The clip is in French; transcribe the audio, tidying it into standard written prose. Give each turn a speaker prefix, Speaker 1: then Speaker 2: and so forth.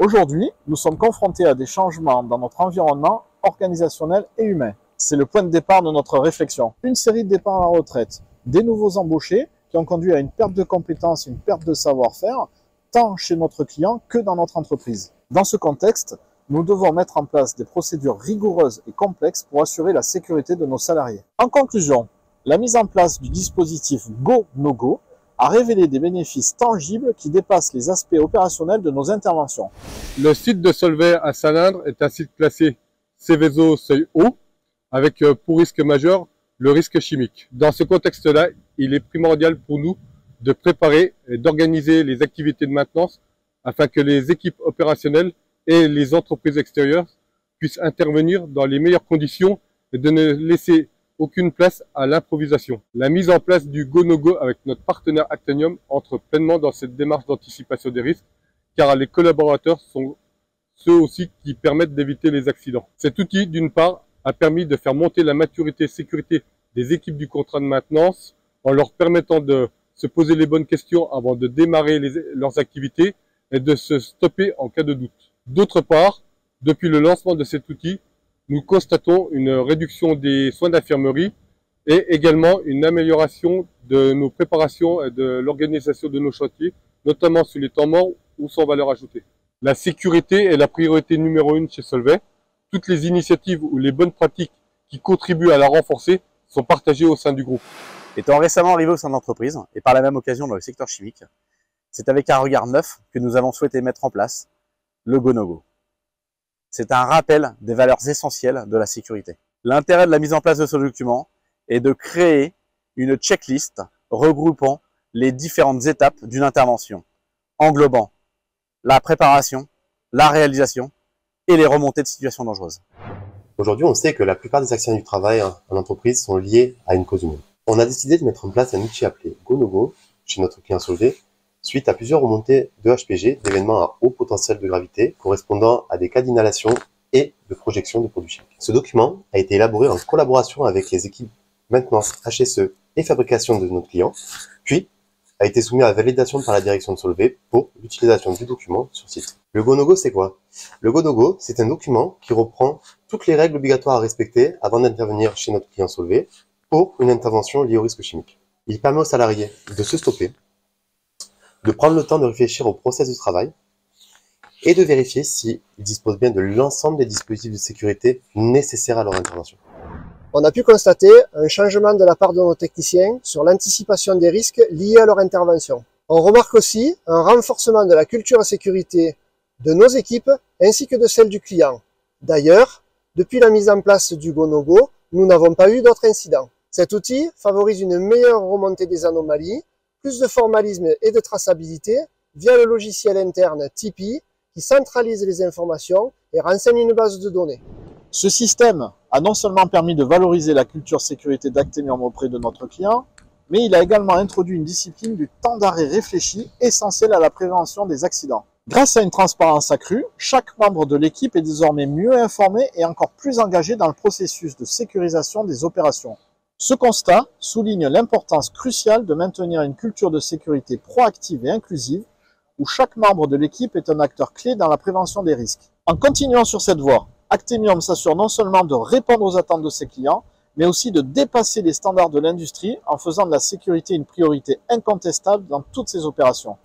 Speaker 1: Aujourd'hui, nous sommes confrontés à des changements dans notre environnement organisationnel et humain. C'est le point de départ de notre réflexion. Une série de départs à la retraite, des nouveaux embauchés qui ont conduit à une perte de compétences, une perte de savoir-faire, tant chez notre client que dans notre entreprise. Dans ce contexte, nous devons mettre en place des procédures rigoureuses et complexes pour assurer la sécurité de nos salariés. En conclusion, la mise en place du dispositif Go No Go a révélé des bénéfices tangibles qui dépassent les aspects opérationnels de nos interventions.
Speaker 2: Le site de Solvay à Salindre est un site classé Seveso seuil haut, avec pour risque majeur le risque chimique. Dans ce contexte-là, il est primordial pour nous de préparer et d'organiser les activités de maintenance afin que les équipes opérationnelles et les entreprises extérieures puissent intervenir dans les meilleures conditions et de ne laisser aucune place à l'improvisation. La mise en place du Go No Go avec notre partenaire Actenium entre pleinement dans cette démarche d'anticipation des risques, car les collaborateurs sont ceux aussi qui permettent d'éviter les accidents. Cet outil, d'une part, a permis de faire monter la maturité et sécurité des équipes du contrat de maintenance en leur permettant de se poser les bonnes questions avant de démarrer leurs activités et de se stopper en cas de doute. D'autre part, depuis le lancement de cet outil, nous constatons une réduction des soins d'infirmerie et également une amélioration de nos préparations et de l'organisation de nos chantiers, notamment sur les temps morts ou sans valeur ajoutée. La sécurité est la priorité numéro 1 chez Solvay. Toutes les initiatives ou les bonnes pratiques qui contribuent à la renforcer sont partagées au sein du groupe.
Speaker 3: Étant récemment arrivé au sein de l'entreprise et par la même occasion dans le secteur chimique, c'est avec un regard neuf que nous avons souhaité mettre en place le Go No Go. C'est un rappel des valeurs essentielles de la sécurité. L'intérêt de la mise en place de ce document est de créer une checklist regroupant les différentes étapes d'une intervention, englobant la préparation, la réalisation et les remontées de situations dangereuses.
Speaker 4: Aujourd'hui, on sait que la plupart des accidents du travail en entreprise sont liés à une cause humaine. On a décidé de mettre en place un outil appelé Go No Go chez notre client Solvay, suite à plusieurs remontées de HPG, d'événements à haut potentiel de gravité, correspondant à des cas d'inhalation et de projection de produits chimiques. Ce document a été élaboré en collaboration avec les équipes maintenance, HSE et fabrication de notre client, puis a été soumis à validation par la direction de Solvay pour l'utilisation du document sur site. Le Go No Go, c'est quoi? Le Go No Go, c'est un document qui reprend toutes les règles obligatoires à respecter avant d'intervenir chez notre client Solvay pour une intervention liée au risque chimique. Il permet aux salariés de se stopper, de prendre le temps de réfléchir au process de travail et de vérifier s'ils disposent bien de l'ensemble des dispositifs de sécurité nécessaires à leur intervention.
Speaker 5: On a pu constater un changement de la part de nos techniciens sur l'anticipation des risques liés à leur intervention. On remarque aussi un renforcement de la culture sécurité de nos équipes ainsi que de celle du client. D'ailleurs, depuis la mise en place du Go No Go, nous n'avons pas eu d'autres incidents. Cet outil favorise une meilleure remontée des anomalies, plus de formalisme et de traçabilité via le logiciel interne Tipeee qui centralise les informations et renseigne une base de données.
Speaker 1: Ce système a non seulement permis de valoriser la culture sécurité d'Actenium auprès de notre client, mais il a également introduit une discipline du temps d'arrêt réfléchi essentielle à la prévention des accidents. Grâce à une transparence accrue, chaque membre de l'équipe est désormais mieux informé et encore plus engagé dans le processus de sécurisation des opérations. Ce constat souligne l'importance cruciale de maintenir une culture de sécurité proactive et inclusive où chaque membre de l'équipe est un acteur clé dans la prévention des risques. En continuant sur cette voie, Actenium s'assure non seulement de répondre aux attentes de ses clients, mais aussi de dépasser les standards de l'industrie en faisant de la sécurité une priorité incontestable dans toutes ses opérations.